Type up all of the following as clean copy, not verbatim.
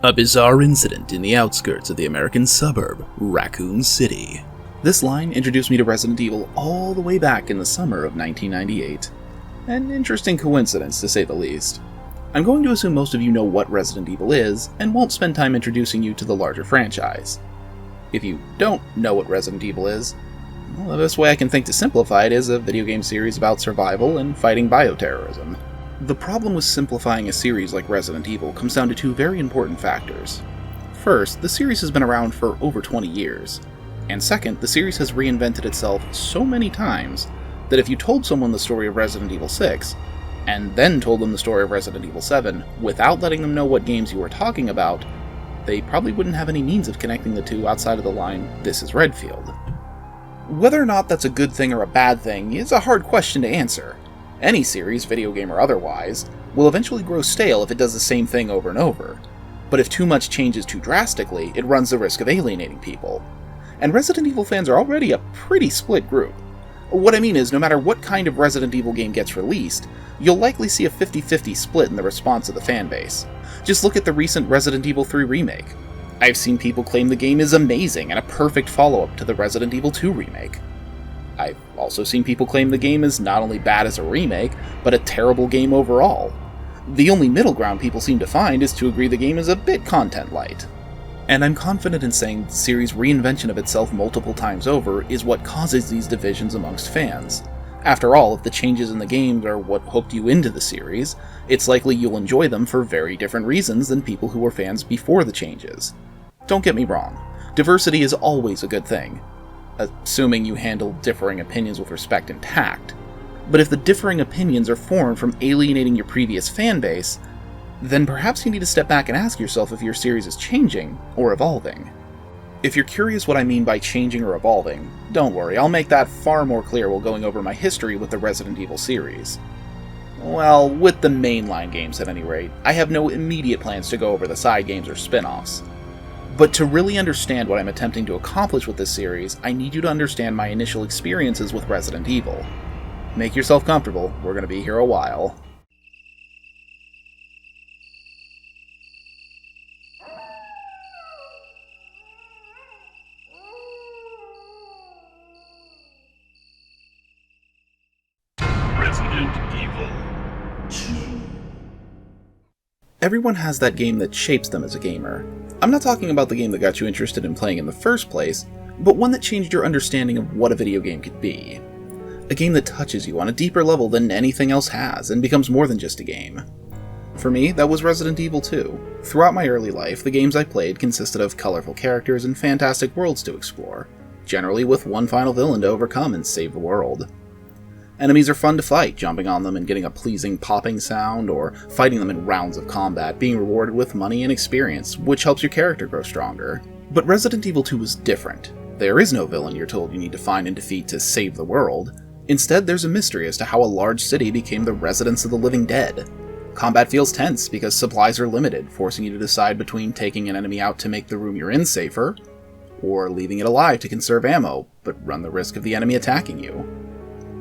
A bizarre incident in the outskirts of the American suburb, Raccoon City. This line introduced me to Resident Evil all the way back in the summer of 1998. An interesting coincidence, to say the least. I'm going to assume most of you know what Resident Evil is, and won't spend time introducing you to the larger franchise. If you don't know what Resident Evil is, well, the best way I can think to simplify it is a video game series about survival and fighting bioterrorism. The problem with simplifying a series like Resident Evil comes down to two very important factors. First, the series has been around for over 20 years. And second, the series has reinvented itself so many times that if you told someone the story of Resident Evil 6, and then told them the story of Resident Evil 7, without letting them know what games you were talking about, they probably wouldn't have any means of connecting the two outside of the line, "This is Redfield." Whether or not that's a good thing or a bad thing is a hard question to answer. Any series, video game or otherwise, will eventually grow stale if it does the same thing over and over. But if too much changes too drastically, it runs the risk of alienating people. And Resident Evil fans are already a pretty split group. What I mean is, no matter what kind of Resident Evil game gets released, you'll likely see a 50-50 split in the response of the fanbase. Just look at the recent Resident Evil 3 remake. I've seen people claim the game is amazing and a perfect follow-up to the Resident Evil 2 remake. I've also seen people claim the game is not only bad as a remake, but a terrible game overall. The only middle ground people seem to find is to agree the game is a bit content light. And I'm confident in saying the series' reinvention of itself multiple times over is what causes these divisions amongst fans. After all, if the changes in the games are what hooked you into the series, it's likely you'll enjoy them for very different reasons than people who were fans before the changes. Don't get me wrong, diversity is always a good thing, assuming you handle differing opinions with respect and tact. But if the differing opinions are formed from alienating your previous fanbase, then perhaps you need to step back and ask yourself if your series is changing or evolving. If you're curious what I mean by changing or evolving, don't worry, I'll make that far more clear while going over my history with the Resident Evil series. Well, with the mainline games at any rate, I have no immediate plans to go over the side games or spin-offs. But to really understand what I'm attempting to accomplish with this series, I need you to understand my initial experiences with Resident Evil. Make yourself comfortable, we're going to be here a while. Resident Evil 2. Everyone has that game that shapes them as a gamer. I'm not talking about the game that got you interested in playing in the first place, but one that changed your understanding of what a video game could be. A game that touches you on a deeper level than anything else has, and becomes more than just a game. For me, that was Resident Evil 2. Throughout my early life, the games I played consisted of colorful characters and fantastic worlds to explore, generally with one final villain to overcome and save the world. Enemies are fun to fight, jumping on them and getting a pleasing popping sound, or fighting them in rounds of combat, being rewarded with money and experience, which helps your character grow stronger. But Resident Evil 2 was different. There is no villain you're told you need to find and defeat to save the world. Instead, there's a mystery as to how a large city became the residence of the living dead. Combat feels tense because supplies are limited, forcing you to decide between taking an enemy out to make the room you're in safer, or leaving it alive to conserve ammo, but run the risk of the enemy attacking you.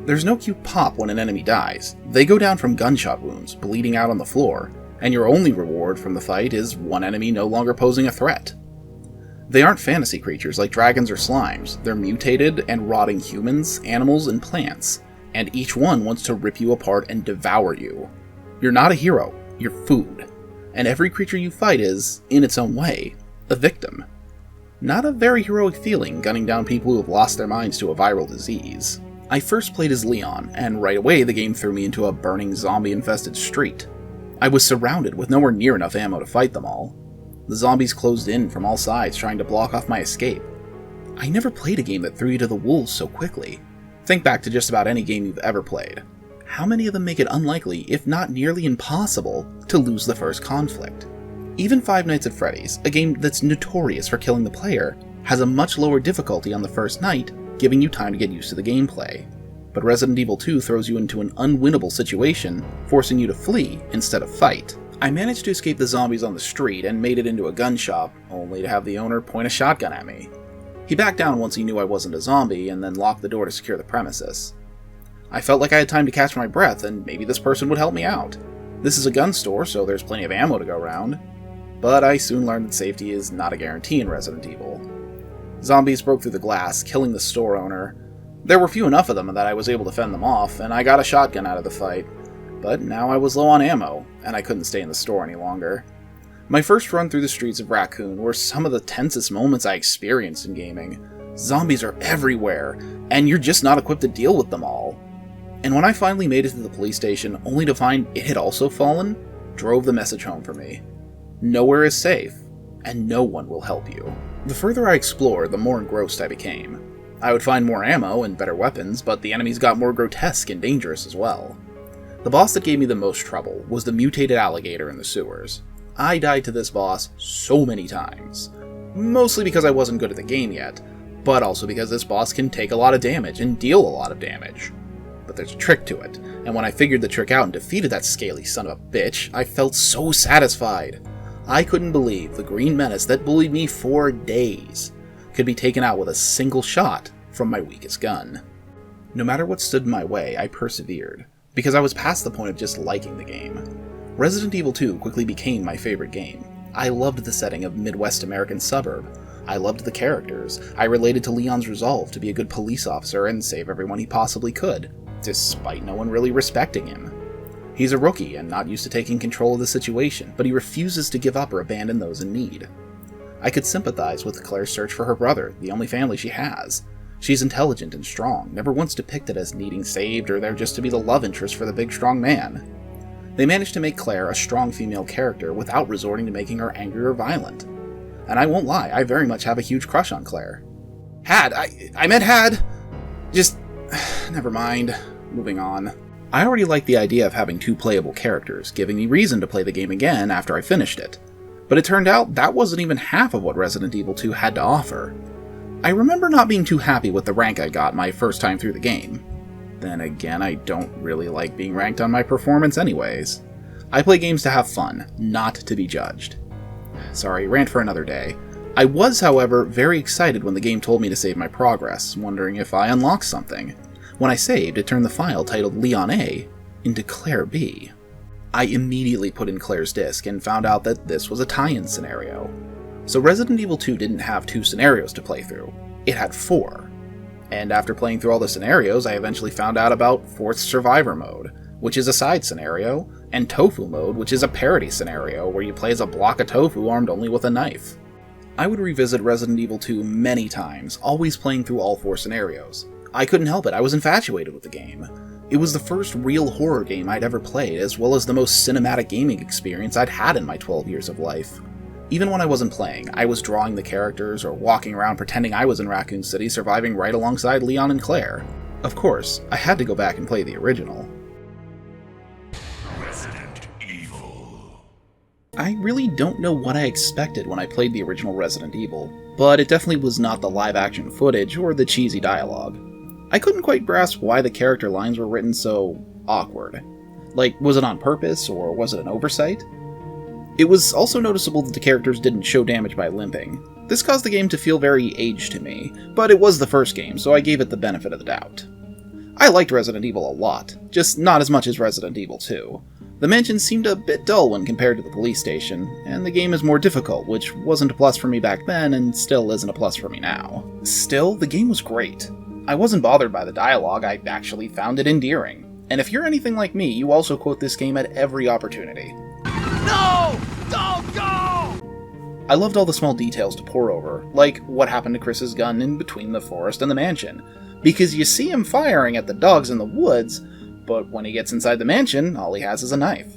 There's no cute pop when an enemy dies. They go down from gunshot wounds, bleeding out on the floor, and your only reward from the fight is one enemy no longer posing a threat. They aren't fantasy creatures like dragons or slimes. They're mutated and rotting humans, animals, and plants, and each one wants to rip you apart and devour you. You're not a hero, you're food, and every creature you fight is, in its own way, a victim. Not a very heroic feeling, gunning down people who have lost their minds to a viral disease. I first played as Leon, and right away the game threw me into a burning zombie-infested street. I was surrounded with nowhere near enough ammo to fight them all. The zombies closed in from all sides, trying to block off my escape. I never played a game that threw you to the wolves so quickly. Think back to just about any game you've ever played. How many of them make it unlikely, if not nearly impossible, to lose the first conflict? Even Five Nights at Freddy's, a game that's notorious for killing the player, has a much lower difficulty on the first night, giving you time to get used to the gameplay. But Resident Evil 2 throws you into an unwinnable situation, forcing you to flee instead of fight. I managed to escape the zombies on the street and made it into a gun shop, only to have the owner point a shotgun at me. He backed down once he knew I wasn't a zombie, and then locked the door to secure the premises. I felt like I had time to catch my breath, and maybe this person would help me out. This is a gun store, so there's plenty of ammo to go around. but I soon learned that safety is not a guarantee in Resident Evil. Zombies broke through the glass, killing the store owner. There were few enough of them that I was able to fend them off, and I got a shotgun out of the fight. But now I was low on ammo, and I couldn't stay in the store any longer. My first run through the streets of Raccoon were some of the tensest moments I experienced in gaming. Zombies are everywhere, and you're just not equipped to deal with them all. And when I finally made it to the police station, only to find it had also fallen, drove the message home for me. Nowhere is safe, and no one will help you. The further I explored, the more engrossed I became. I would find more ammo and better weapons, but the enemies got more grotesque and dangerous as well. The boss that gave me the most trouble was the mutated alligator in the sewers. I died to this boss so many times. Mostly because I wasn't good at the game yet, but also because this boss can take a lot of damage and deal a lot of damage. But there's a trick to it, and when I figured the trick out and defeated that scaly son of a bitch, I felt so satisfied. I couldn't believe the green menace that bullied me for days could be taken out with a single shot from my weakest gun. No matter what stood in my way, I persevered, because I was past the point of just liking the game. Resident Evil 2 quickly became my favorite game. I loved the setting of Midwest American suburb. I loved the characters. I related to Leon's resolve to be a good police officer and save everyone he possibly could, despite no one really respecting him. He's a rookie and not used to taking control of the situation, but he refuses to give up or abandon those in need. I could sympathize with Claire's search for her brother, the only family she has. She's intelligent and strong, never once depicted as needing saved or there just to be the love interest for the big strong man. They managed to make Claire a strong female character without resorting to making her angry or violent. And I won't lie, I very much have a huge crush on Claire. I meant had! Just... never mind. Moving on. I already liked the idea of having two playable characters, giving me reason to play the game again after I finished it. But it turned out that wasn't even half of what Resident Evil 2 had to offer. I remember not being too happy with the rank I got my first time through the game. Then again, I don't really like being ranked on my performance anyways. I play games to have fun, not to be judged. Sorry, rant for another day. I was, however, very excited when the game told me to save my progress, wondering if I unlocked something. When I saved, it turned the file titled Leon A into Claire B. I immediately put in Claire's disk and found out that this was a tie-in scenario. So Resident Evil 2 didn't have 2 scenarios to play through, it had 4. And after playing through all the scenarios, I eventually found out about 4th Survivor Mode, which is a side scenario, and Tofu Mode, which is a parody scenario where you play as a block of tofu armed only with a knife. I would revisit Resident Evil 2 many times, always playing through all 4 scenarios. I couldn't help it, I was infatuated with the game. It was the first real horror game I'd ever played, as well as the most cinematic gaming experience I'd had in my 12 years of life. Even when I wasn't playing, I was drawing the characters or walking around pretending I was in Raccoon City surviving right alongside Leon and Claire. Of course, I had to go back and play the original. Resident Evil. I really don't know what I expected when I played the original Resident Evil, but it definitely was not the live-action footage or the cheesy dialogue. I couldn't quite grasp why the character lines were written so awkward. Like, was it on purpose, or was it an oversight? It was also noticeable that the characters didn't show damage by limping. This caused the game to feel very aged to me, but it was the first game, so I gave it the benefit of the doubt. I liked Resident Evil a lot, just not as much as Resident Evil 2. The mansion seemed a bit dull when compared to the police station, and the game is more difficult, which wasn't a plus for me back then and still isn't a plus for me now. Still, the game was great. I wasn't bothered by the dialogue, I actually found it endearing. And if you're anything like me, you also quote this game at every opportunity. No! Don't go! I loved all the small details to pore over, like what happened to Chris's gun in between the forest and the mansion, because you see him firing at the dogs in the woods, but when he gets inside the mansion, all he has is a knife.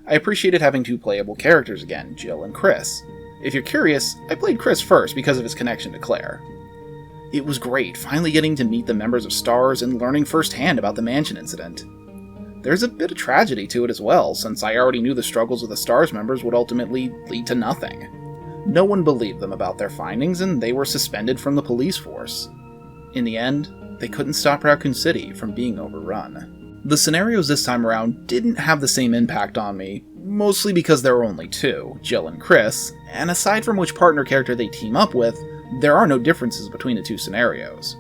I appreciated having 2 playable characters again, Jill and Chris. If you're curious, I played Chris first because of his connection to Claire. It was great, finally getting to meet the members of STARS and learning firsthand about the mansion incident. There's a bit of tragedy to it as well, since I already knew the struggles of the STARS members would ultimately lead to nothing. No one believed them about their findings, and they were suspended from the police force. In the end, they couldn't stop Raccoon City from being overrun. The scenarios this time around didn't have the same impact on me, mostly because there were only 2, Jill and Chris, and aside from which partner character they team up with, there are no differences between the 2 scenarios.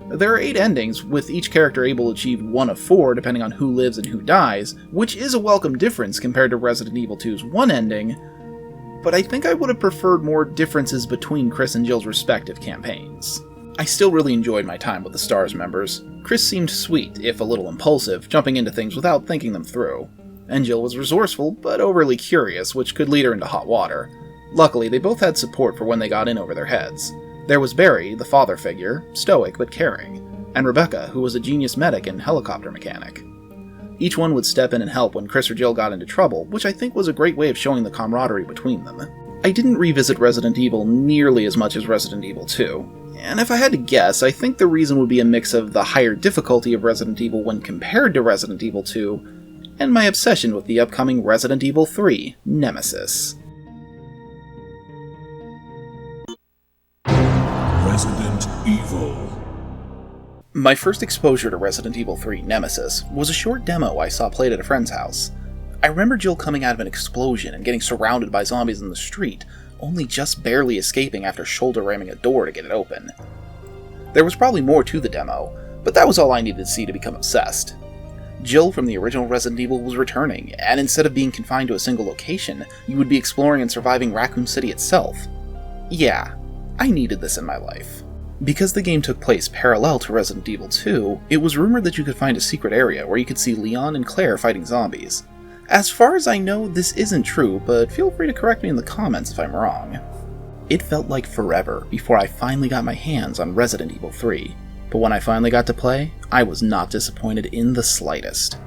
There are 8 endings, with each character able to achieve 1 of 4 depending on who lives and who dies, which is a welcome difference compared to Resident Evil 2's 1 ending, but I think I would have preferred more differences between Chris and Jill's respective campaigns. I still really enjoyed my time with the STARS members. Chris seemed sweet, if a little impulsive, jumping into things without thinking them through. And Jill was resourceful, but overly curious, which could lead her into hot water. Luckily, they both had support for when they got in over their heads. There was Barry, the father figure, stoic but caring, and Rebecca, who was a genius medic and helicopter mechanic. Each one would step in and help when Chris or Jill got into trouble, which I think was a great way of showing the camaraderie between them. I didn't revisit Resident Evil nearly as much as Resident Evil 2, and if I had to guess, I think the reason would be a mix of the higher difficulty of Resident Evil when compared to Resident Evil 2, and my obsession with the upcoming Resident Evil 3, Nemesis. Resident Evil. My first exposure to Resident Evil 3 Nemesis was a short demo I saw played at a friend's house. I remember Jill coming out of an explosion and getting surrounded by zombies in the street, only just barely escaping after shoulder ramming a door to get it open. There was probably more to the demo, but that was all I needed to see to become obsessed. Jill from the original Resident Evil was returning, and instead of being confined to a single location, you would be exploring and surviving Raccoon City itself. Yeah, I needed this in my life. Because the game took place parallel to Resident Evil 2, it was rumored that you could find a secret area where you could see Leon and Claire fighting zombies. As far as I know, this isn't true, but feel free to correct me in the comments if I'm wrong. It felt like forever before I finally got my hands on Resident Evil 3, but when I finally got to play, I was not disappointed in the slightest.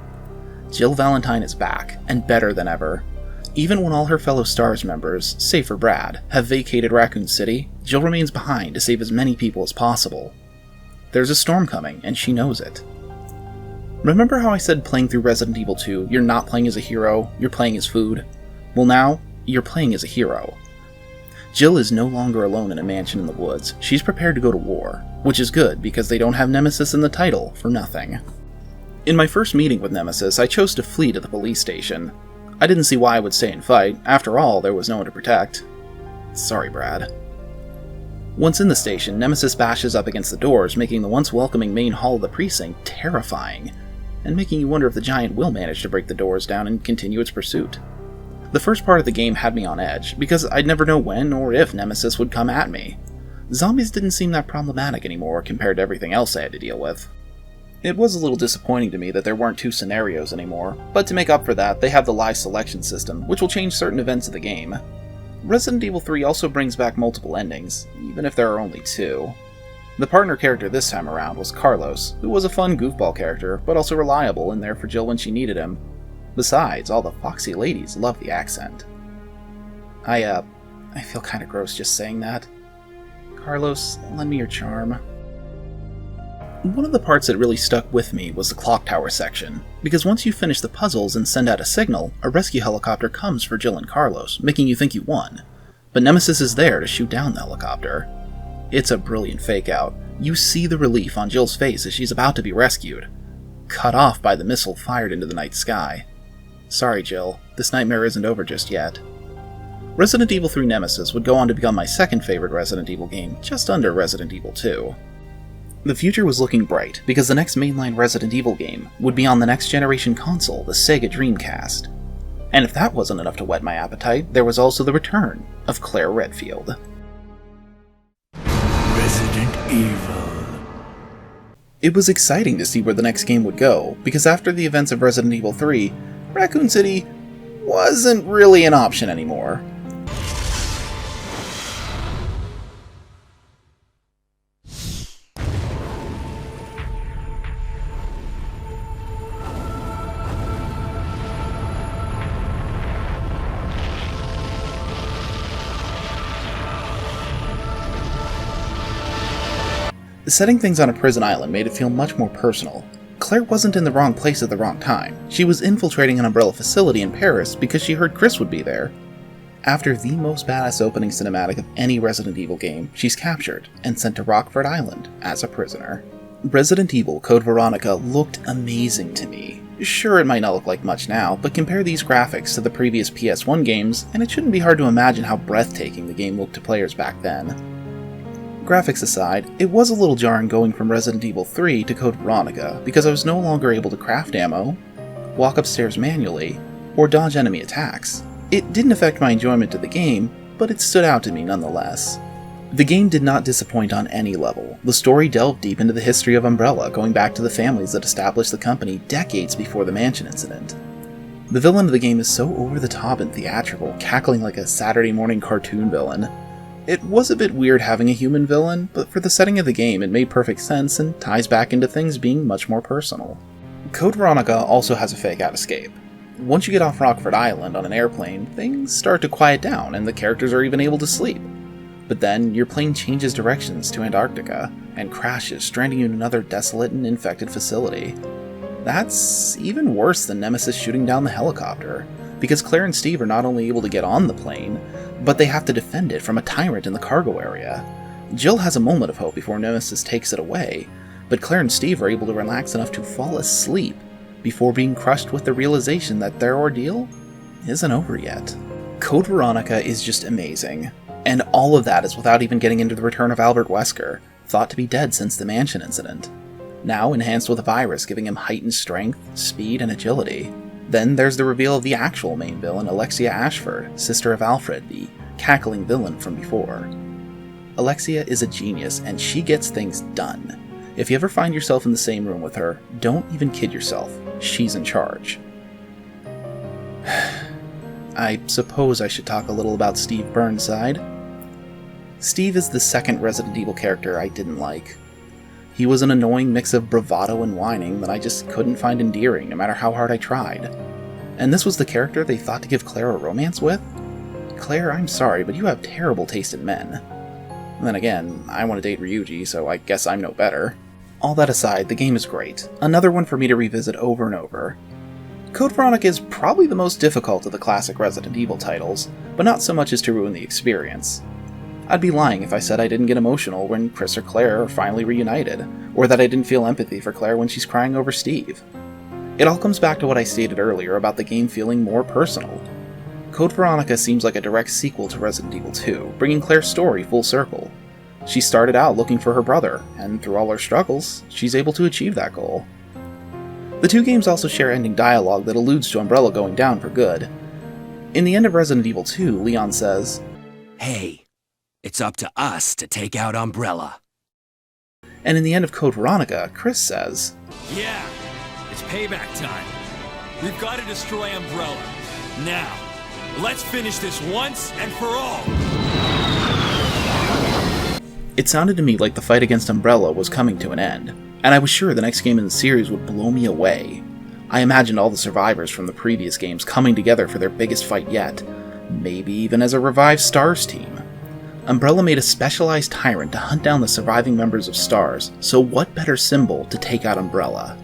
Jill Valentine is back, and better than ever. Even when all her fellow STARS members, save for Brad, have vacated Raccoon City, Jill remains behind to save as many people as possible. There's a storm coming, and she knows it. Remember how I said playing through Resident Evil 2, you're not playing as a hero, you're playing as food? Well now, you're playing as a hero. Jill is no longer alone in a mansion in the woods. She's prepared to go to war, which is good because they don't have Nemesis in the title for nothing. In my first meeting with Nemesis, I chose to flee to the police station. I didn't see why I would stay and fight. After all, there was no one to protect. Sorry, Brad. Once in the station, Nemesis bashes up against the doors, making the once welcoming main hall of the precinct terrifying, and making you wonder if the giant will manage to break the doors down and continue its pursuit. The first part of the game had me on edge, because I'd never know when or if Nemesis would come at me. Zombies didn't seem that problematic anymore compared to everything else I had to deal with. It was a little disappointing to me that there weren't two scenarios anymore, but to make up for that, they have the live selection system, which will change certain events of the game. Resident Evil 3 also brings back multiple endings, even if there are only two. The partner character this time around was Carlos, who was a fun goofball character, but also reliable and there for Jill when she needed him. Besides, all the foxy ladies love the accent. I feel kinda gross just saying that. Carlos, lend me your charm. One of the parts that really stuck with me was the clock tower section, because once you finish the puzzles and send out a signal, a rescue helicopter comes for Jill and Carlos, making you think you won. But Nemesis is there to shoot down the helicopter. It's a brilliant fake-out. You see the relief on Jill's face as she's about to be rescued, cut off by the missile fired into the night sky. Sorry, Jill, this nightmare isn't over just yet. Resident Evil 3 Nemesis would go on to become my second favorite Resident Evil game, just under Resident Evil 2. The future was looking bright, because the next mainline Resident Evil game would be on the next generation console, the Sega Dreamcast. And if that wasn't enough to whet my appetite, there was also the return of Claire Redfield. Resident Evil. It was exciting to see where the next game would go, because after the events of Resident Evil 3, Raccoon City wasn't really an option anymore. Setting things on a prison island made it feel much more personal. Claire wasn't in the wrong place at the wrong time. She was infiltrating an Umbrella facility in Paris because she heard Chris would be there. After the most badass opening cinematic of any Resident Evil game, she's captured and sent to Rockford Island as a prisoner. Resident Evil Code Veronica looked amazing to me. Sure, it might not look like much now, but compare these graphics to the previous PS1 games, and it shouldn't be hard to imagine how breathtaking the game looked to players back then. Graphics aside, it was a little jarring going from Resident Evil 3 to Code Veronica, because I was no longer able to craft ammo, walk upstairs manually, or dodge enemy attacks. It didn't affect my enjoyment of the game, but it stood out to me nonetheless. The game did not disappoint on any level. The story delved deep into the history of Umbrella, going back to the families that established the company decades before the mansion incident. The villain of the game is so over the top and theatrical, cackling like a Saturday morning cartoon villain. It was a bit weird having a human villain, but for the setting of the game it made perfect sense and ties back into things being much more personal. Code Veronica also has a fake-out escape. Once you get off Rockford Island on an airplane, things start to quiet down and the characters are even able to sleep. But then, your plane changes directions to Antarctica, and crashes, stranding you in another desolate and infected facility. That's even worse than Nemesis shooting down the helicopter, because Claire and Steve are not only able to get on the plane, but they have to defend it from a tyrant in the cargo area. Jill has a moment of hope before Nemesis takes it away, but Claire and Steve are able to relax enough to fall asleep before being crushed with the realization that their ordeal isn't over yet. Code Veronica is just amazing. And all of that is without even getting into the return of Albert Wesker, thought to be dead since the mansion incident. Now enhanced with a virus giving him heightened strength, speed, and agility. Then there's the reveal of the actual main villain, Alexia Ashford, sister of Alfred, the cackling villain from before. Alexia is a genius, and she gets things done. If you ever find yourself in the same room with her, don't even kid yourself. She's in charge. I suppose I should talk a little about Steve Burnside. Steve is the second Resident Evil character I didn't like. He was an annoying mix of bravado and whining that I just couldn't find endearing no matter how hard I tried. And this was the character they thought to give Claire a romance with? Claire, I'm sorry, but you have terrible taste in men. And then again, I want to date Ryuji, so I guess I'm no better. All that aside, the game is great. Another one for me to revisit over and over. Code Veronica is probably the most difficult of the classic Resident Evil titles, but not so much as to ruin the experience. I'd be lying if I said I didn't get emotional when Chris or Claire are finally reunited, or that I didn't feel empathy for Claire when she's crying over Steve. It all comes back to what I stated earlier about the game feeling more personal. Code Veronica seems like a direct sequel to Resident Evil 2, bringing Claire's story full circle. She started out looking for her brother, and through all her struggles, she's able to achieve that goal. The two games also share ending dialogue that alludes to Umbrella going down for good. In the end of Resident Evil 2, Leon says, "Hey, it's up to us to take out Umbrella." And in the end of Code Veronica, Chris says, Yeah, it's payback time. We've got to destroy Umbrella. Now, let's finish this once and for all. It sounded to me like the fight against Umbrella was coming to an end, and I was sure the next game in the series would blow me away. I imagined all the survivors from the previous games coming together for their biggest fight yet, maybe even as a revived STARS team. Umbrella made a specialized tyrant to hunt down the surviving members of STARS, so what better symbol to take out Umbrella?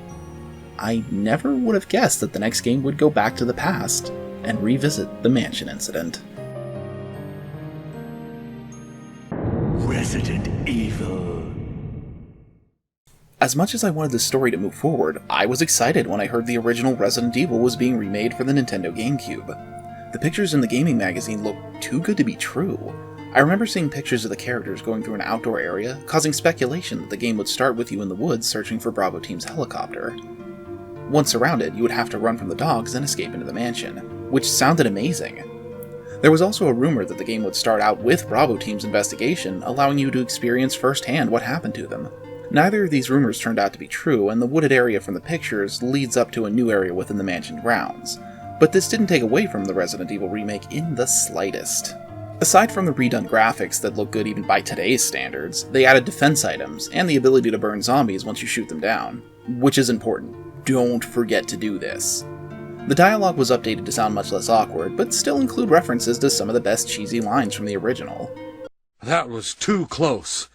I never would have guessed that the next game would go back to the past and revisit the mansion incident. Resident Evil. As much as I wanted the story to move forward, I was excited when I heard the original Resident Evil was being remade for the Nintendo GameCube. The pictures in the gaming magazine looked too good to be true. I remember seeing pictures of the characters going through an outdoor area, causing speculation that the game would start with you in the woods searching for Bravo Team's helicopter. Once surrounded, you would have to run from the dogs and escape into the mansion, which sounded amazing. There was also a rumor that the game would start out with Bravo Team's investigation, allowing you to experience firsthand what happened to them. Neither of these rumors turned out to be true, and the wooded area from the pictures leads up to a new area within the mansion grounds. But this didn't take away from the Resident Evil remake in the slightest. Aside from the redone graphics that look good even by today's standards, they added defense items and the ability to burn zombies once you shoot them down, which is important. Don't forget to do this. The dialogue was updated to sound much less awkward, but still include references to some of the best cheesy lines from the original. That was too close.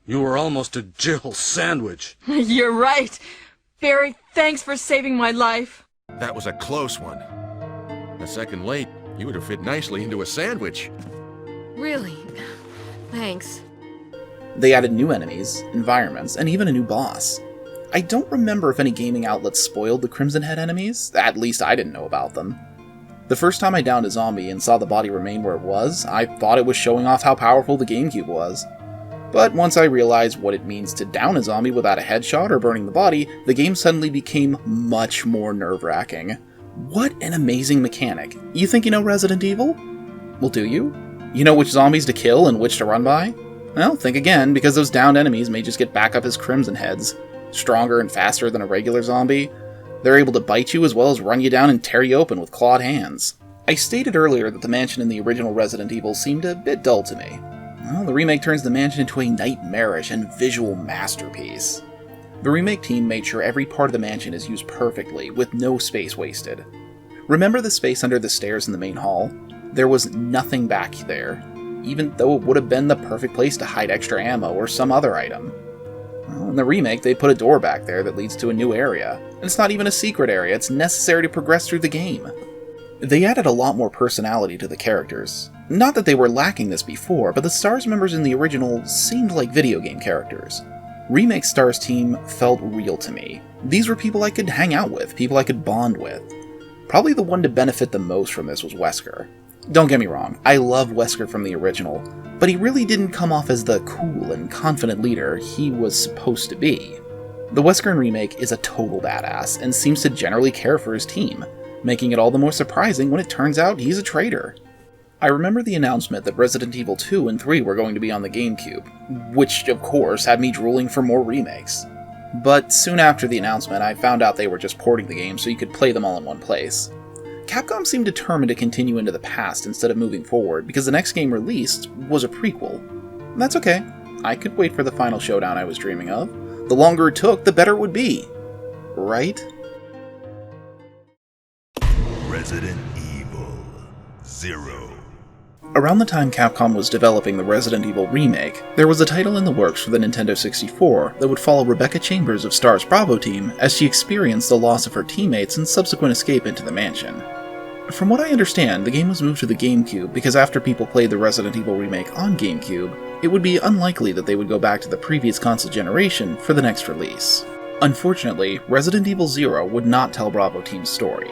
You were almost a Jill sandwich. You're right. Barry, thanks for saving my life. That was a close one. A second late, you would have fit nicely into a sandwich. Really? Thanks. They added new enemies, environments, and even a new boss. I don't remember if any gaming outlets spoiled the Crimson Head enemies, at least I didn't know about them. The first time I downed a zombie and saw the body remain where it was, I thought it was showing off how powerful the GameCube was. But once I realized what it means to down a zombie without a headshot or burning the body, the game suddenly became much more nerve-wracking. What an amazing mechanic. You think you know Resident Evil? Well, do you? You know which zombies to kill and which to run by? Well, think again, because those downed enemies may just get back up as Crimson Heads. Stronger and faster than a regular zombie. They're able to bite you as well as run you down and tear you open with clawed hands. I stated earlier that the mansion in the original Resident Evil seemed a bit dull to me. Well, the remake turns the mansion into a nightmarish and visual masterpiece. The remake team made sure every part of the mansion is used perfectly, with no space wasted. Remember the space under the stairs in the main hall? There was nothing back there, even though it would have been the perfect place to hide extra ammo or some other item. Well, in the remake, they put a door back there that leads to a new area, and it's not even a secret area, it's necessary to progress through the game. They added a lot more personality to the characters. Not that they were lacking this before, but the STARS members in the original seemed like video game characters. Remake STARS team felt real to me. These were people I could hang out with, people I could bond with. Probably the one to benefit the most from this was Wesker. Don't get me wrong, I love Wesker from the original, but he really didn't come off as the cool and confident leader he was supposed to be. The Wesker in Remake is a total badass, and seems to generally care for his team, making it all the more surprising when it turns out he's a traitor. I remember the announcement that Resident Evil 2 and 3 were going to be on the GameCube, which of course had me drooling for more remakes. But soon after the announcement, I found out they were just porting the game so you could play them all in one place. Capcom seemed determined to continue into the past instead of moving forward, because the next game released was a prequel. That's okay, I could wait for the final showdown I was dreaming of. The longer it took, the better it would be. Right? Resident Evil 0. Around the time Capcom was developing the Resident Evil remake, there was a title in the works for the Nintendo 64 that would follow Rebecca Chambers of STARS Bravo team as she experienced the loss of her teammates and subsequent escape into the mansion. From what I understand, the game was moved to the GameCube because after people played the Resident Evil remake on GameCube, it would be unlikely that they would go back to the previous console generation for the next release. Unfortunately, Resident Evil 0 would not tell Bravo Team's story.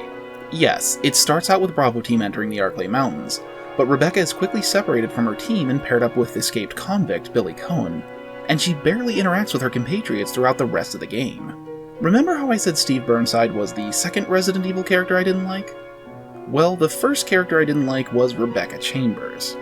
Yes, it starts out with Bravo Team entering the Arklay Mountains, but Rebecca is quickly separated from her team and paired up with escaped convict Billy Cohen, and she barely interacts with her compatriots throughout the rest of the game. Remember how I said Steve Burnside was the second Resident Evil character I didn't like? Well, the first character I didn't like was Rebecca Chambers.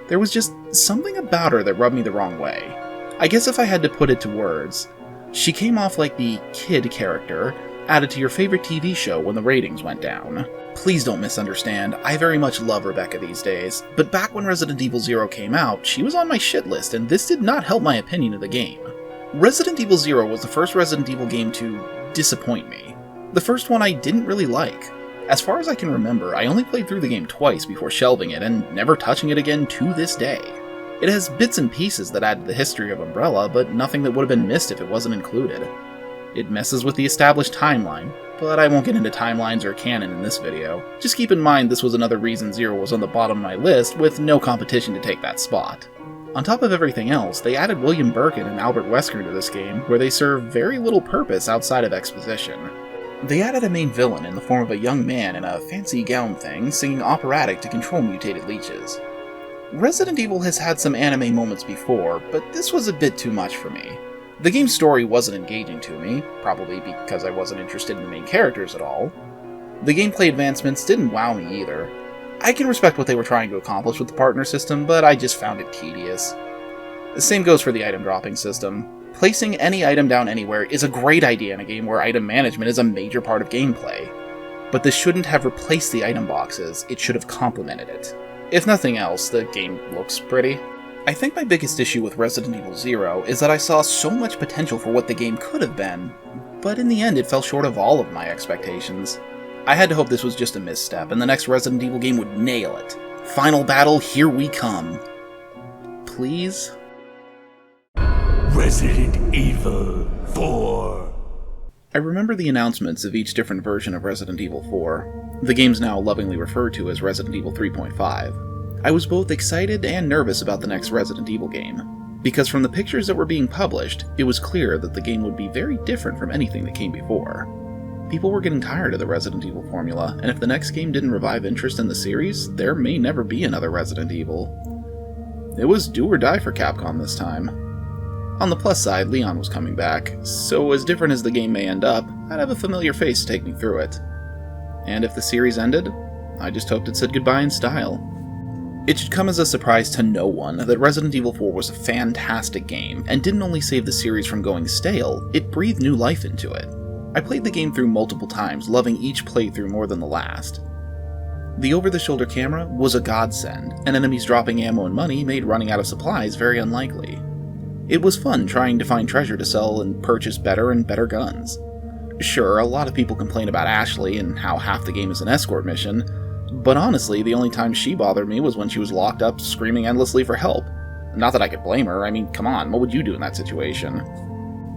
There was just something about her that rubbed me the wrong way. I guess if I had to put it to words, she came off like the kid character added to your favorite TV show when the ratings went down. Please don't misunderstand, I very much love Rebecca these days, but back when Resident Evil 0 came out, she was on my shit list, and this did not help my opinion of the game. Resident Evil 0 was the first Resident Evil game to disappoint me. The first one I didn't really like. As far as I can remember, I only played through the game twice before shelving it and never touching it again to this day. It has bits and pieces that add to the history of Umbrella, but nothing that would have been missed if it wasn't included. It messes with the established timeline, but I won't get into timelines or canon in this video. Just keep in mind this was another reason 0 was on the bottom of my list, with no competition to take that spot. On top of everything else, they added William Birkin and Albert Wesker to this game, where they serve very little purpose outside of exposition. They added a main villain in the form of a young man in a fancy gown thing singing operatic to control mutated leeches. Resident Evil has had some anime moments before, but this was a bit too much for me. The game's story wasn't engaging to me, probably because I wasn't interested in the main characters at all. The gameplay advancements didn't wow me either. I can respect what they were trying to accomplish with the partner system, but I just found it tedious. The same goes for the item dropping system. Placing any item down anywhere is a great idea in a game where item management is a major part of gameplay. But this shouldn't have replaced the item boxes, it should have complemented it. If nothing else, the game looks pretty. I think my biggest issue with Resident Evil 0 is that I saw so much potential for what the game could have been, but in the end it fell short of all of my expectations. I had to hope this was just a misstep, and the next Resident Evil game would nail it. Final battle, here we come. Please? Resident Evil 4. I remember the announcements of each different version of Resident Evil 4, the game's now lovingly referred to as Resident Evil 3.5. I was both excited and nervous about the next Resident Evil game, because from the pictures that were being published, it was clear that the game would be very different from anything that came before. People were getting tired of the Resident Evil formula, and if the next game didn't revive interest in the series, there may never be another Resident Evil. It was do or die for Capcom this time. On the plus side, Leon was coming back, so as different as the game may end up, I'd have a familiar face to take me through it. and if the series ended, I just hoped it said goodbye in style. It should come as a surprise to no one that Resident Evil 4 was a fantastic game, and didn't only save the series from going stale, it breathed new life into it. I played the game through multiple times, loving each playthrough more than the last. The over-the-shoulder camera was a godsend, and enemies dropping ammo and money made running out of supplies very unlikely. It was fun trying to find treasure to sell and purchase better and better guns. Sure, a lot of people complain about Ashley and how half the game is an escort mission, but honestly, the only time she bothered me was when she was locked up screaming endlessly for help. Not that I could blame her, I mean, come on, what would you do in that situation?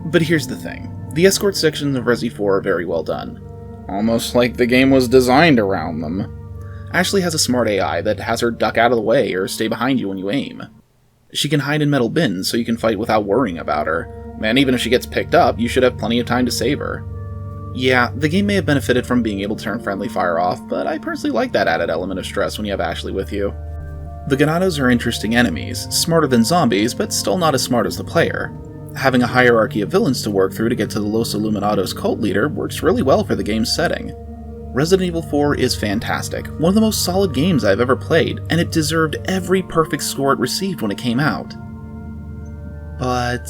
But here's the thing, the escort sections of Resi 4 are very well done. Almost like the game was designed around them. Ashley has a smart AI that has her duck out of the way or stay behind you when you aim. She can hide in metal bins so you can fight without worrying about her, and even if she gets picked up, you should have plenty of time to save her. Yeah, the game may have benefited from being able to turn friendly fire off, but I personally like that added element of stress when you have Ashley with you. The Ganados are interesting enemies, smarter than zombies, but still not as smart as the player. Having a hierarchy of villains to work through to get to the Los Illuminados cult leader works really well for the game's setting. Resident Evil 4 is fantastic, one of the most solid games I've ever played, and it deserved every perfect score it received when it came out. But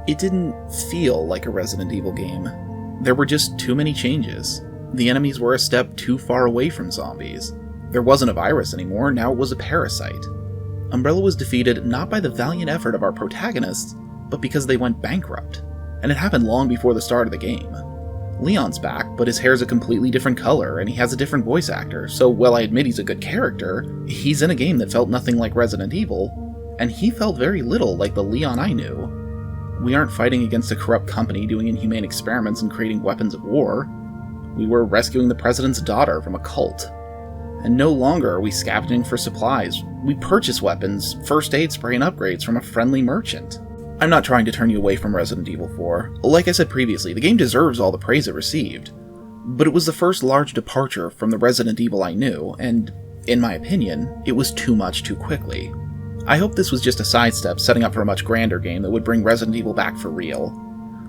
it didn't feel like a Resident Evil game. There were just too many changes. The enemies were a step too far away from zombies. There wasn't a virus anymore, now it was a parasite. Umbrella was defeated not by the valiant effort of our protagonists, but because they went bankrupt. And it happened long before the start of the game. Leon's back, but his hair's a completely different color, and he has a different voice actor, so while I admit he's a good character, he's in a game that felt nothing like Resident Evil, and he felt very little like the Leon I knew. We aren't fighting against a corrupt company doing inhumane experiments and creating weapons of war. We were rescuing the president's daughter from a cult. And no longer are we scavenging for supplies. We purchase weapons, first aid spray, and upgrades from a friendly merchant. I'm not trying to turn you away from Resident Evil 4. Like I said previously, the game deserves all the praise it received. But it was the first large departure from the Resident Evil I knew, and, in my opinion, it was too much too quickly. I hope this was just a sidestep setting up for a much grander game that would bring Resident Evil back for real.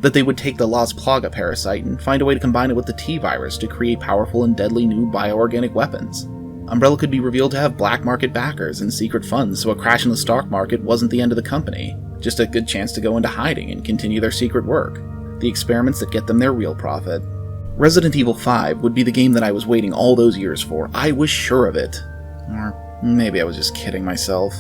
That they would take the Las Plaga parasite and find a way to combine it with the T-virus to create powerful and deadly new bioorganic weapons. Umbrella could be revealed to have black market backers and secret funds, so a crash in the stock market wasn't the end of the company. Just a good chance to go into hiding and continue their secret work. The experiments that get them their real profit. Resident Evil 5 would be the game that I was waiting all those years for. I was sure of it. Or maybe I was just kidding myself.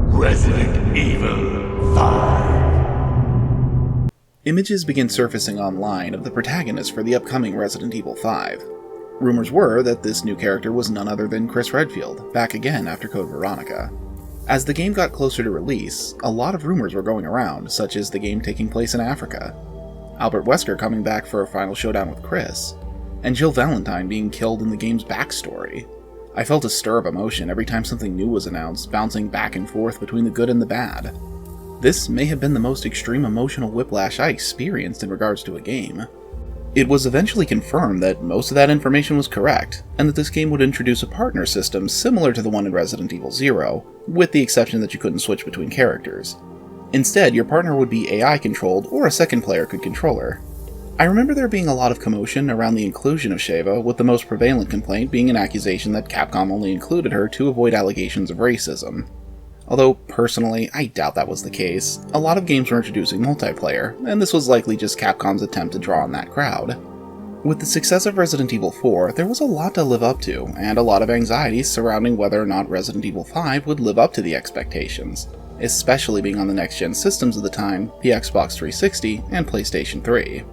Resident Evil 5. Images begin surfacing online of the protagonist for the upcoming Resident Evil 5. Rumors were that this new character was none other than Chris Redfield, back again after Code Veronica. As the game got closer to release, a lot of rumors were going around, such as the game taking place in Africa, Albert Wesker coming back for a final showdown with Chris, and Jill Valentine being killed in the game's backstory. I felt a stir of emotion every time something new was announced, bouncing back and forth between the good and the bad. This may have been the most extreme emotional whiplash I experienced in regards to a game. It was eventually confirmed that most of that information was correct, and that this game would introduce a partner system similar to the one in Resident Evil 0, with the exception that you couldn't switch between characters. Instead, your partner would be AI controlled, or a second player could control her. I remember there being a lot of commotion around the inclusion of Sheva, with the most prevalent complaint being an accusation that Capcom only included her to avoid allegations of racism. Although, personally, I doubt that was the case. A lot of games were introducing multiplayer, and this was likely just Capcom's attempt to draw on that crowd. With the success of Resident Evil 4, there was a lot to live up to, and a lot of anxieties surrounding whether or not Resident Evil 5 would live up to the expectations, especially being on the next-gen systems of the time, the Xbox 360 and PlayStation 3.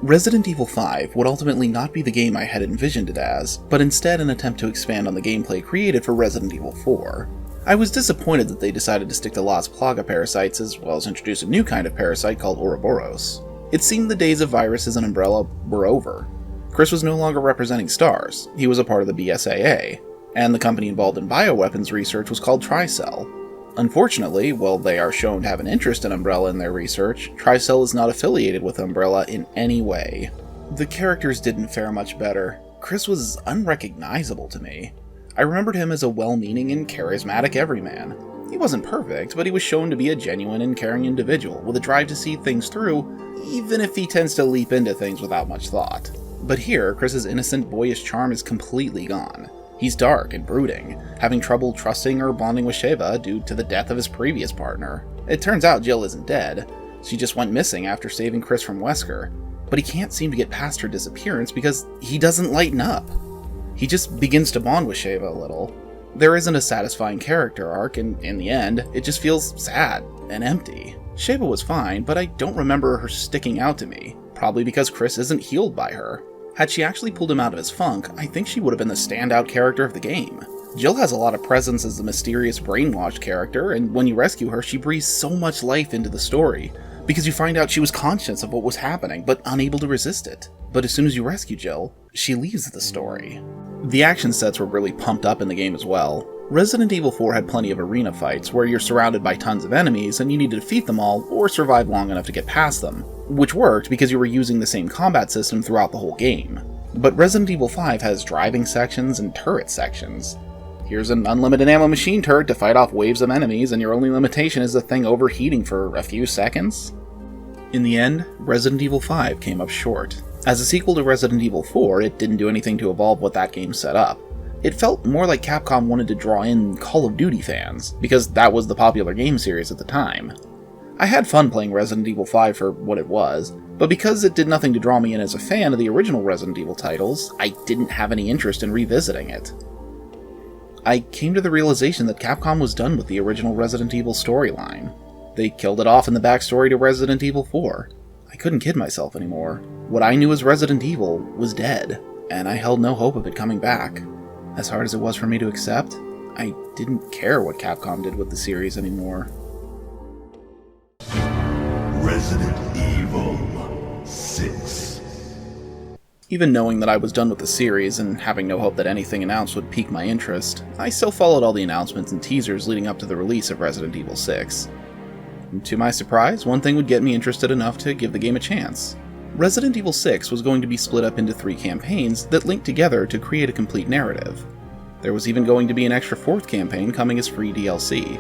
Resident Evil 5 would ultimately not be the game I had envisioned it as, but instead an attempt to expand on the gameplay created for Resident Evil 4. I was disappointed that they decided to stick to Las Plaga parasites as well as introduce a new kind of parasite called Ouroboros. It seemed the days of viruses and Umbrella were over. Chris was no longer representing STARS, he was a part of the BSAA, and the company involved in bioweapons research was called Tricell. Unfortunately, while they are shown to have an interest in Umbrella in their research, Tricell is not affiliated with Umbrella in any way. The characters didn't fare much better. Chris was unrecognizable to me. I remembered him as a well-meaning and charismatic everyman. He wasn't perfect, but he was shown to be a genuine and caring individual with a drive to see things through, even if he tends to leap into things without much thought. But here, Chris's innocent, boyish charm is completely gone. He's dark and brooding, having trouble trusting or bonding with Sheva due to the death of his previous partner. It turns out Jill isn't dead. She just went missing after saving Chris from Wesker. But he can't seem to get past her disappearance because he doesn't lighten up. He just begins to bond with Sheva a little. There isn't a satisfying character arc, and in the end, it just feels sad and empty. Sheva was fine, but I don't remember her sticking out to me, probably because Chris isn't healed by her. Had she actually pulled him out of his funk, I think she would have been the standout character of the game. Jill has a lot of presence as the mysterious brainwashed character, and when you rescue her, she breathes so much life into the story, because you find out she was conscious of what was happening, but unable to resist it. But as soon as you rescue Jill, she leaves the story. The action sets were really pumped up in the game as well. Resident Evil 4 had plenty of arena fights, where you're surrounded by tons of enemies and you need to defeat them all or survive long enough to get past them, which worked because you were using the same combat system throughout the whole game. But Resident Evil 5 has driving sections and turret sections. Here's an unlimited ammo machine turret to fight off waves of enemies, and your only limitation is the thing overheating for a few seconds? In the end, Resident Evil 5 came up short. As a sequel to Resident Evil 4, it didn't do anything to evolve what that game set up. It felt more like Capcom wanted to draw in Call of Duty fans, because that was the popular game series at the time. I had fun playing Resident Evil 5 for what it was, but because it did nothing to draw me in as a fan of the original Resident Evil titles, I didn't have any interest in revisiting it. I came to the realization that Capcom was done with the original Resident Evil storyline. They killed it off in the backstory to Resident Evil 4. I couldn't kid myself anymore. What I knew as Resident Evil was dead, and I held no hope of it coming back. As hard as it was for me to accept, I didn't care what Capcom did with the series anymore. Resident Evil 6. Even knowing that I was done with the series and having no hope that anything announced would pique my interest, I still followed all the announcements and teasers leading up to the release of Resident Evil 6. And to my surprise, one thing would get me interested enough to give the game a chance. Resident Evil 6 was going to be split up into 3 campaigns that linked together to create a complete narrative. There was even going to be an extra 4th campaign coming as free DLC.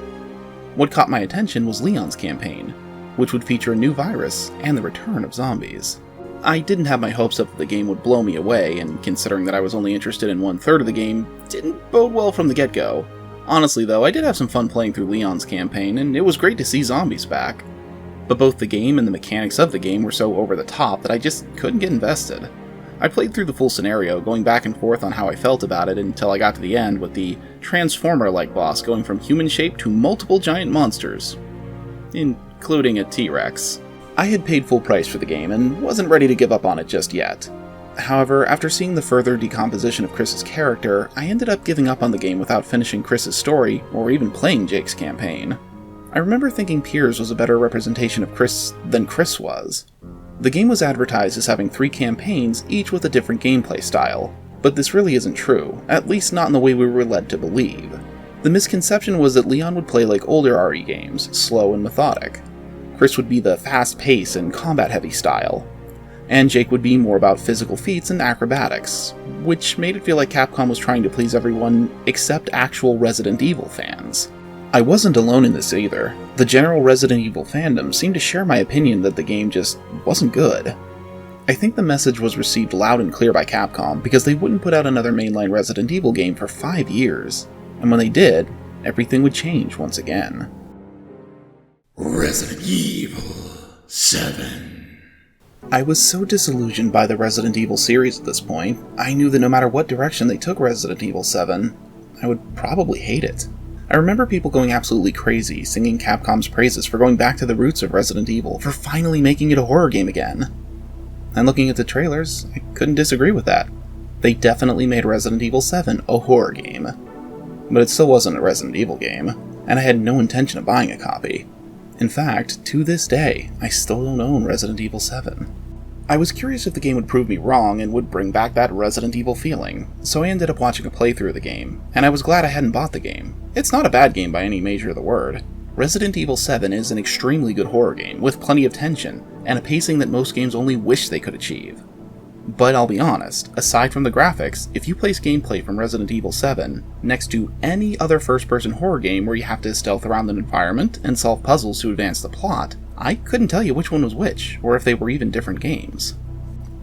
What caught my attention was Leon's campaign, which would feature a new virus and the return of zombies. I didn't have my hopes up that the game would blow me away, and considering that I was only interested in 1/3 of the game, didn't bode well from the get-go. Honestly though, I did have some fun playing through Leon's campaign, and it was great to see zombies back. But both the game and the mechanics of the game were so over the top that I just couldn't get invested. I played through the full scenario, going back and forth on how I felt about it until I got to the end with the Transformer-like boss going from human shape to multiple giant monsters, including a T-Rex. I had paid full price for the game and wasn't ready to give up on it just yet. However, after seeing the further decomposition of Chris's character, I ended up giving up on the game without finishing Chris's story or even playing Jake's campaign. I remember thinking Piers was a better representation of Chris than Chris was. The game was advertised as having 3 campaigns, each with a different gameplay style, but this really isn't true, at least not in the way we were led to believe. The misconception was that Leon would play like older RE games, slow and methodic. Chris would be the fast-paced and combat-heavy style, and Jake would be more about physical feats and acrobatics, which made it feel like Capcom was trying to please everyone except actual Resident Evil fans. I wasn't alone in this either. The general Resident Evil fandom seemed to share my opinion that the game just wasn't good. I think the message was received loud and clear by Capcom because they wouldn't put out another mainline Resident Evil game for 5 years, and when they did, everything would change once again. Resident Evil 7. I was so disillusioned by the Resident Evil series at this point, I knew that no matter what direction they took Resident Evil 7, I would probably hate it. I remember people going absolutely crazy, singing Capcom's praises for going back to the roots of Resident Evil, for finally making it a horror game again. And looking at the trailers, I couldn't disagree with that. They definitely made Resident Evil 7 a horror game. But it still wasn't a Resident Evil game, and I had no intention of buying a copy. In fact, to this day, I still don't own Resident Evil 7. I was curious if the game would prove me wrong and would bring back that Resident Evil feeling, so I ended up watching a playthrough of the game, and I was glad I hadn't bought the game. It's not a bad game by any measure of the word. Resident Evil 7 is an extremely good horror game, with plenty of tension, and a pacing that most games only wish they could achieve. But I'll be honest, aside from the graphics, if you place gameplay from Resident Evil 7 next to any other first-person horror game where you have to stealth around an environment and solve puzzles to advance the plot, I couldn't tell you which one was which, or if they were even different games.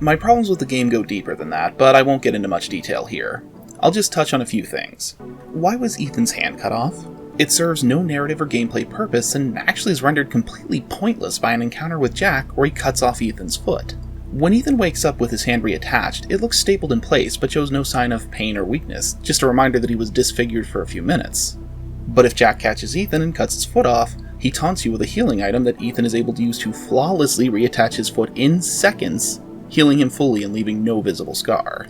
My problems with the game go deeper than that, but I won't get into much detail here. I'll just touch on a few things. Why was Ethan's hand cut off? It serves no narrative or gameplay purpose and actually is rendered completely pointless by an encounter with Jack where he cuts off Ethan's foot. When Ethan wakes up with his hand reattached, it looks stapled in place but shows no sign of pain or weakness, just a reminder that he was disfigured for a few minutes. But if Jack catches Ethan and cuts his foot off, he taunts you with a healing item that Ethan is able to use to flawlessly reattach his foot in seconds, healing him fully and leaving no visible scar.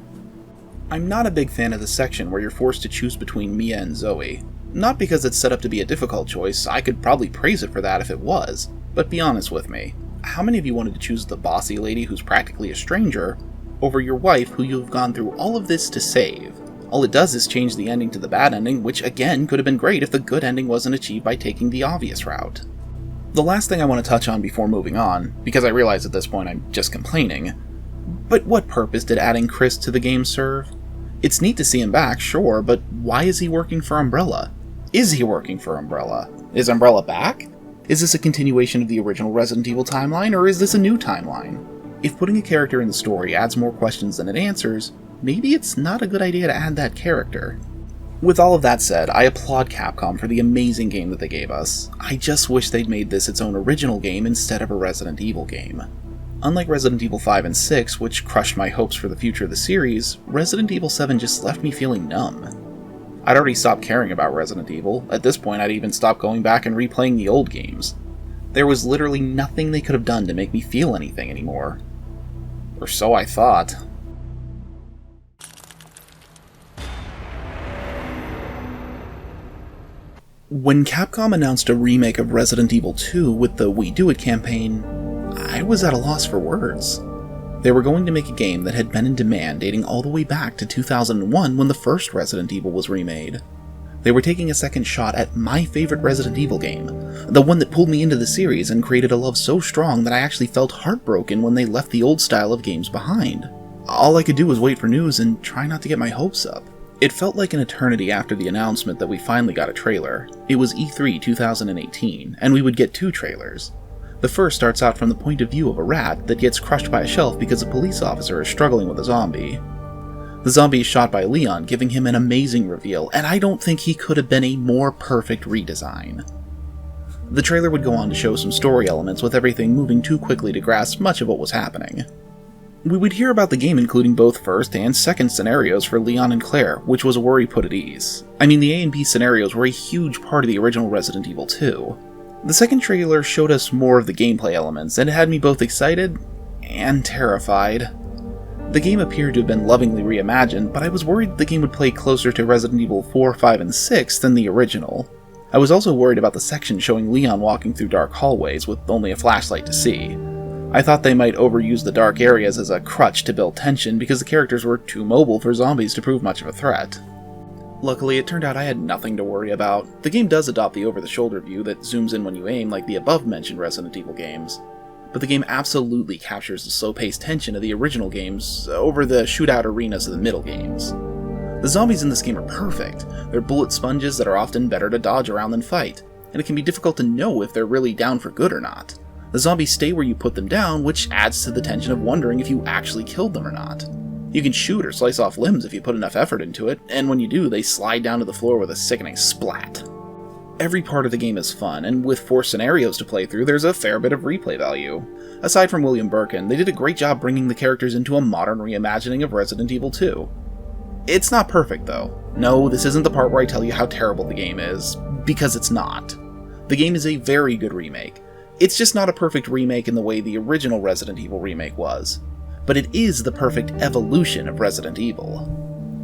I'm not a big fan of the section where you're forced to choose between Mia and Zoe. Not because it's set up to be a difficult choice, I could probably praise it for that if it was, but be honest with me, how many of you wanted to choose the bossy lady who's practically a stranger, over your wife who you've gone through all of this to save? All it does is change the ending to the bad ending, which again could have been great if the good ending wasn't achieved by taking the obvious route. The last thing I want to touch on before moving on, because I realize at this point I'm just complaining, but what purpose did adding Chris to the game serve? It's neat to see him back, sure, but why is he working for Umbrella? Is he working for Umbrella? Is Umbrella back? Is this a continuation of the original Resident Evil timeline, or is this a new timeline? If putting a character in the story adds more questions than it answers, maybe it's not a good idea to add that character. With all of that said, I applaud Capcom for the amazing game that they gave us. I just wish they'd made this its own original game instead of a Resident Evil game. Unlike Resident Evil 5 and 6, which crushed my hopes for the future of the series, Resident Evil 7 just left me feeling numb. I'd already stopped caring about Resident Evil. At this point, I'd even stopped going back and replaying the old games. There was literally nothing they could have done to make me feel anything anymore. Or so I thought. When Capcom announced a remake of Resident Evil 2 with the We Do It campaign, I was at a loss for words. They were going to make a game that had been in demand dating all the way back to 2001 when the first Resident Evil was remade. They were taking a second shot at my favorite Resident Evil game, the one that pulled me into the series and created a love so strong that I actually felt heartbroken when they left the old style of games behind. All I could do was wait for news and try not to get my hopes up. It felt like an eternity after the announcement that we finally got a trailer. It was E3 2018, and we would get 2 trailers. The first starts out from the point of view of a rat that gets crushed by a shelf because a police officer is struggling with a zombie. The zombie is shot by Leon, giving him an amazing reveal, and I don't think he could have been a more perfect redesign. The trailer would go on to show some story elements with everything moving too quickly to grasp much of what was happening. We would hear about the game including both first and second scenarios for Leon and Claire, which was a worry put at ease. I mean, the A and B scenarios were a huge part of the original Resident Evil 2. The second trailer showed us more of the gameplay elements, and it had me both excited and terrified. The game appeared to have been lovingly reimagined, but I was worried the game would play closer to Resident Evil 4, 5, and 6 than the original. I was also worried about the section showing Leon walking through dark hallways with only a flashlight to see. I thought they might overuse the dark areas as a crutch to build tension because the characters were too mobile for zombies to prove much of a threat. Luckily, it turned out I had nothing to worry about. The game does adopt the over-the-shoulder view that zooms in when you aim like the above-mentioned Resident Evil games, but the game absolutely captures the slow-paced tension of the original games over the shootout arenas of the middle games. The zombies in this game are perfect. They're bullet sponges that are often better to dodge around than fight, and it can be difficult to know if they're really down for good or not. The zombies stay where you put them down, which adds to the tension of wondering if you actually killed them or not. You can shoot or slice off limbs if you put enough effort into it, and when you do, they slide down to the floor with a sickening splat. Every part of the game is fun, and with 4 scenarios to play through, there's a fair bit of replay value. Aside from William Birkin, they did a great job bringing the characters into a modern reimagining of Resident Evil 2. It's not perfect, though. No, this isn't the part where I tell you how terrible the game is, because it's not. The game is a very good remake. It's just not a perfect remake in the way the original Resident Evil remake was. But it is the perfect evolution of Resident Evil.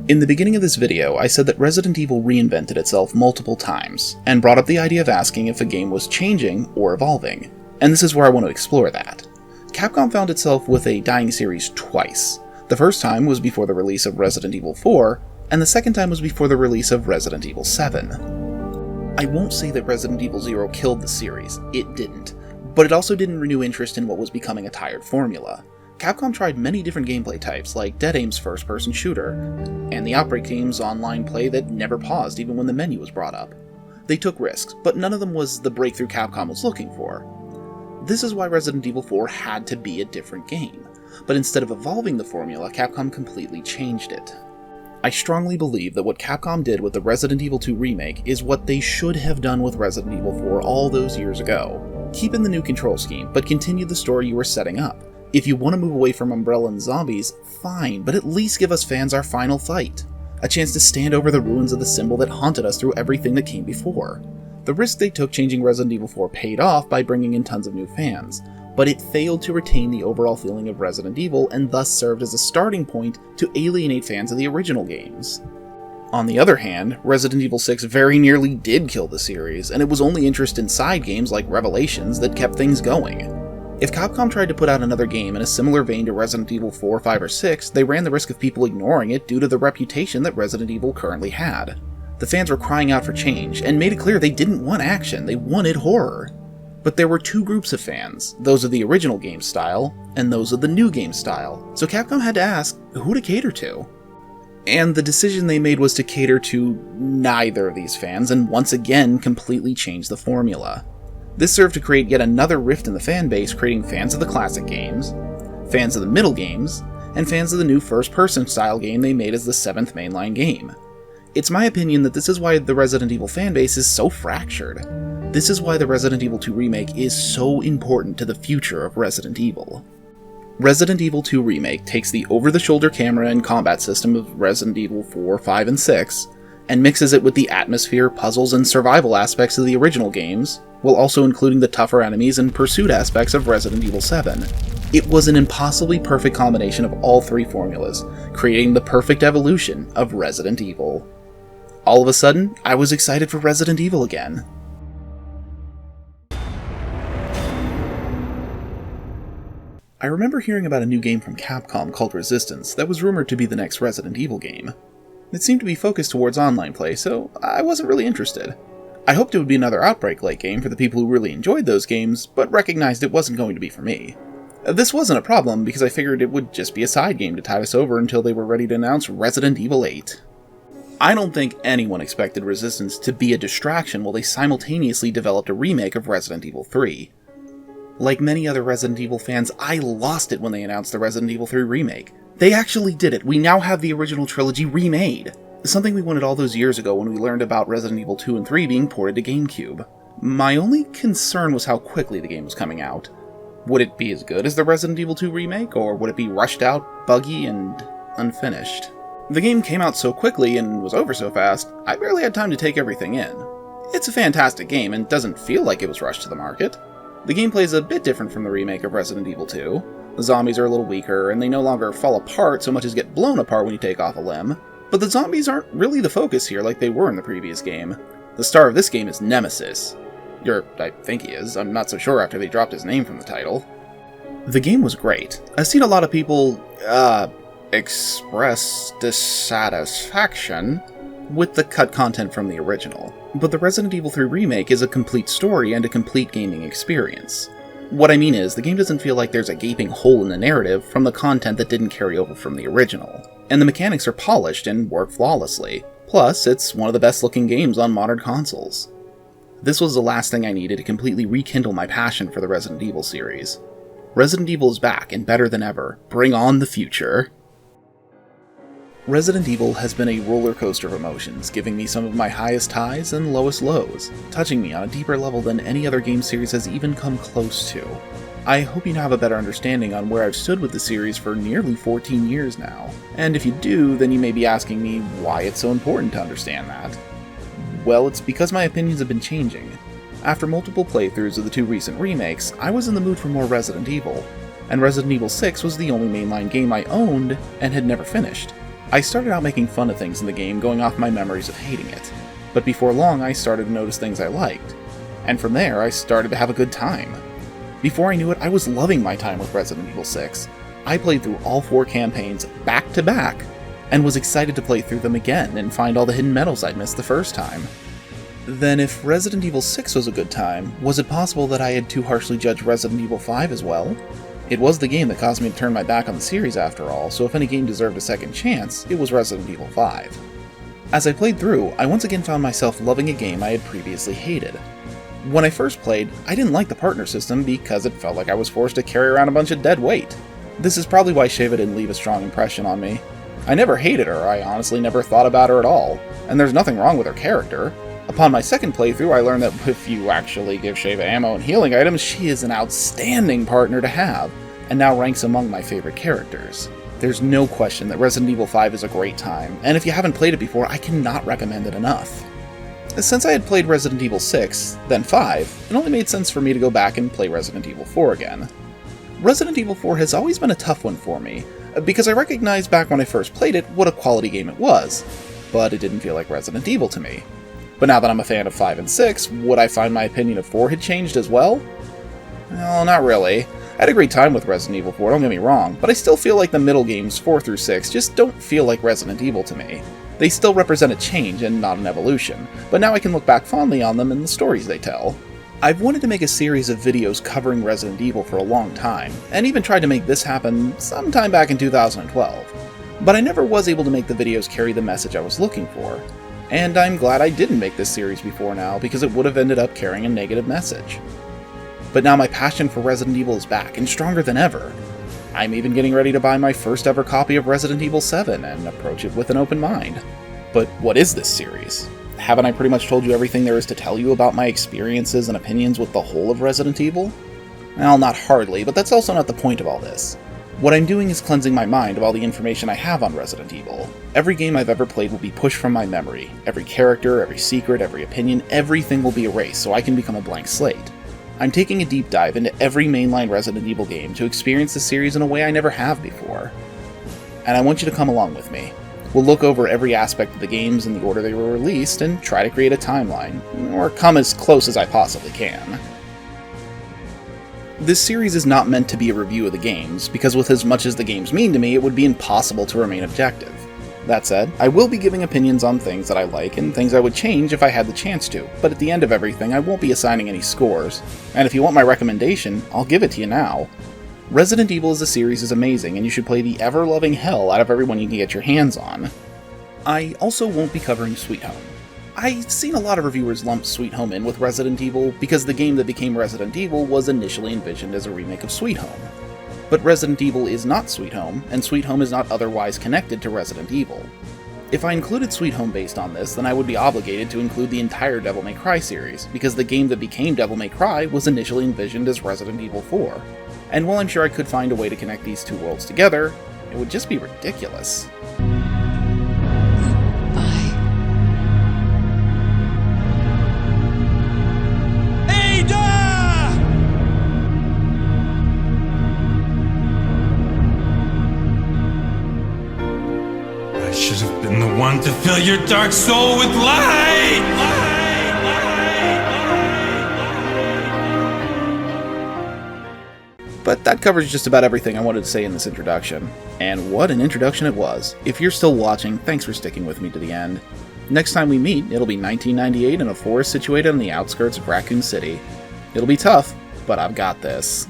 In the beginning of this video, I said that Resident Evil reinvented itself multiple times, and brought up the idea of asking if a game was changing or evolving, and this is where I want to explore that. Capcom found itself with a dying series twice. The first time was before the release of Resident Evil 4, and the second time was before the release of Resident Evil 7. I won't say that Resident Evil 0 killed the series, it didn't, but it also didn't renew interest in what was becoming a tired formula. Capcom tried many different gameplay types, like Dead Aim's first-person shooter, and the Outbreak team's online play that never paused even when the menu was brought up. They took risks, but none of them was the breakthrough Capcom was looking for. This is why Resident Evil 4 had to be a different game. but instead of evolving the formula, Capcom completely changed it. I strongly believe that what Capcom did with the Resident Evil 2 remake is what they should have done with Resident Evil 4 all those years ago. Keep in the new control scheme, but continue the story you were setting up. If you want to move away from Umbrella and zombies, fine, but at least give us fans our final fight. A chance to stand over the ruins of the symbol that haunted us through everything that came before. The risk they took changing Resident Evil 4 paid off by bringing in tons of new fans, but it failed to retain the overall feeling of Resident Evil and thus served as a starting point to alienate fans of the original games. On the other hand, Resident Evil 6 very nearly did kill the series, and it was only interest in side games like Revelations that kept things going. If Capcom tried to put out another game in a similar vein to Resident Evil 4, 5, or 6, they ran the risk of people ignoring it due to the reputation that Resident Evil currently had. The fans were crying out for change, and made it clear they didn't want action, they wanted horror. But there were two groups of fans, those of the original game style, and those of the new game style, so Capcom had to ask who to cater to. And the decision they made was to cater to neither of these fans, and once again completely change the formula. This served to create yet another rift in the fan base, creating fans of the classic games, fans of the middle games, and fans of the new first-person style game they made as the 7th mainline game. It's my opinion that this is why the Resident Evil fanbase is so fractured. This is why the Resident Evil 2 remake is so important to the future of Resident Evil. Resident Evil 2 Remake takes the over-the-shoulder camera and combat system of Resident Evil 4, 5, and 6, and mixes it with the atmosphere, puzzles, and survival aspects of the original games, while also including the tougher enemies and pursuit aspects of Resident Evil 7. It was an impossibly perfect combination of all three formulas, creating the perfect evolution of Resident Evil. All of a sudden, I was excited for Resident Evil again. I remember hearing about a new game from Capcom called Resistance that was rumored to be the next Resident Evil game. It seemed to be focused towards online play, so I wasn't really interested. I hoped it would be another Outbreak-like game for the people who really enjoyed those games, but recognized it wasn't going to be for me. This wasn't a problem because I figured it would just be a side game to tide us over until they were ready to announce Resident Evil 8. I don't think anyone expected Resistance to be a distraction while they simultaneously developed a remake of Resident Evil 3. Like many other Resident Evil fans, I lost it when they announced the Resident Evil 3 remake. They actually did it. We now have the original trilogy remade. Something we wanted all those years ago when we learned about Resident Evil 2 and 3 being ported to GameCube. My only concern was how quickly the game was coming out. Would it be as good as the Resident Evil 2 remake, or would it be rushed out, buggy, and unfinished? The game came out so quickly and was over so fast, I barely had time to take everything in. It's a fantastic game and doesn't feel like it was rushed to the market. The gameplay is a bit different from the remake of Resident Evil 2. The zombies are a little weaker, and they no longer fall apart so much as get blown apart when you take off a limb. But the zombies aren't really the focus here like they were in the previous game. The star of this game is Nemesis. I think he is. I'm not so sure after they dropped his name from the title. The game was great. I've seen a lot of people, express dissatisfaction with the cut content from the original. But the Resident Evil 3 remake is a complete story and a complete gaming experience. What I mean is, the game doesn't feel like there's a gaping hole in the narrative from the content that didn't carry over from the original. And the mechanics are polished and work flawlessly. Plus, it's one of the best looking games on modern consoles. This was the last thing I needed to completely rekindle my passion for the Resident Evil series. Resident Evil is back and better than ever. Bring on the future. Resident Evil has been a roller coaster of emotions, giving me some of my highest highs and lowest lows, touching me on a deeper level than any other game series has even come close to. I hope you now have a better understanding on where I've stood with the series for nearly 14 years now, and if you do, then you may be asking me why it's so important to understand that. Well, it's because my opinions have been changing. After multiple playthroughs of the two recent remakes, I was in the mood for more Resident Evil, and Resident Evil 6 was the only mainline game I owned and had never finished. I started out making fun of things in the game, going off my memories of hating it, but before long I started to notice things I liked, and from there I started to have a good time. Before I knew it, I was loving my time with Resident Evil 6. I played through all 4 campaigns back to back, and was excited to play through them again and find all the hidden medals I'd missed the first time. Then if Resident Evil 6 was a good time, was it possible that I had too harshly judged Resident Evil 5 as well? It was the game that caused me to turn my back on the series after all, so if any game deserved a second chance, it was Resident Evil 5. As I played through, I once again found myself loving a game I had previously hated. When I first played, I didn't like the partner system because it felt like I was forced to carry around a bunch of dead weight. This is probably why Sheva didn't leave a strong impression on me. I never hated her, I honestly never thought about her at all, and there's nothing wrong with her character. Upon my second playthrough, I learned that if you actually give Sheva ammo and healing items, she is an outstanding partner to have, and now ranks among my favorite characters. There's no question that Resident Evil 5 is a great time, and if you haven't played it before, I cannot recommend it enough. Since I had played Resident Evil 6, then 5, it only made sense for me to go back and play Resident Evil 4 again. Resident Evil 4 has always been a tough one for me, because I recognized back when I first played it what a quality game it was, but it didn't feel like Resident Evil to me. But now that I'm a fan of 5 and 6, would I find my opinion of 4 had changed as well? Well, not really. I had a great time with Resident Evil 4, don't get me wrong, but I still feel like the middle games 4 through 6 just don't feel like Resident Evil to me. They still represent a change and not an evolution, but now I can look back fondly on them and the stories they tell. I've wanted to make a series of videos covering Resident Evil for a long time, and even tried to make this happen sometime back in 2012. But I never was able to make the videos carry the message I was looking for. And I'm glad I didn't make this series before now, because it would have ended up carrying a negative message. But now my passion for Resident Evil is back, and stronger than ever. I'm even getting ready to buy my first ever copy of Resident Evil 7 and approach it with an open mind. But what is this series? Haven't I pretty much told you everything there is to tell you about my experiences and opinions with the whole of Resident Evil? Well, not hardly, but that's also not the point of all this. What I'm doing is cleansing my mind of all the information I have on Resident Evil. Every game I've ever played will be pushed from my memory. Every character, every secret, every opinion, everything will be erased so I can become a blank slate. I'm taking a deep dive into every mainline Resident Evil game to experience the series in a way I never have before. And I want you to come along with me. We'll look over every aspect of the games in the order they were released and try to create a timeline, or come as close as I possibly can. This series is not meant to be a review of the games, because with as much as the games mean to me, it would be impossible to remain objective. That said, I will be giving opinions on things that I like and things I would change if I had the chance to, but at the end of everything, I won't be assigning any scores. And if you want my recommendation, I'll give it to you now. Resident Evil as a series is amazing, and you should play the ever-loving hell out of everyone you can get your hands on. I also won't be covering Sweet Home. I've seen a lot of reviewers lump Sweet Home in with Resident Evil because the game that became Resident Evil was initially envisioned as a remake of Sweet Home. But Resident Evil is not Sweet Home, and Sweet Home is not otherwise connected to Resident Evil. If I included Sweet Home based on this, then I would be obligated to include the entire Devil May Cry series, because the game that became Devil May Cry was initially envisioned as Resident Evil 4. And while I'm sure I could find a way to connect these two worlds together, it would just be ridiculous. Should have been the one to fill your dark soul with light! But that covers just about everything I wanted to say in this introduction. And what an introduction it was. If you're still watching, thanks for sticking with me to the end. Next time we meet, it'll be 1998 in a forest situated on the outskirts of Raccoon City. It'll be tough, but I've got this.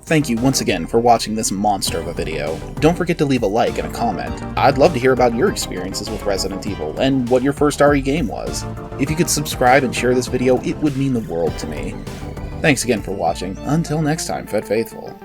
Thank you once again for watching this monster of a video. Don't forget to leave a like and a comment. I'd love to hear about your experiences with Resident Evil, and what your first RE game was. If you could subscribe and share this video, it would mean the world to me. Thanks again for watching. Until next time, Fett Faithful.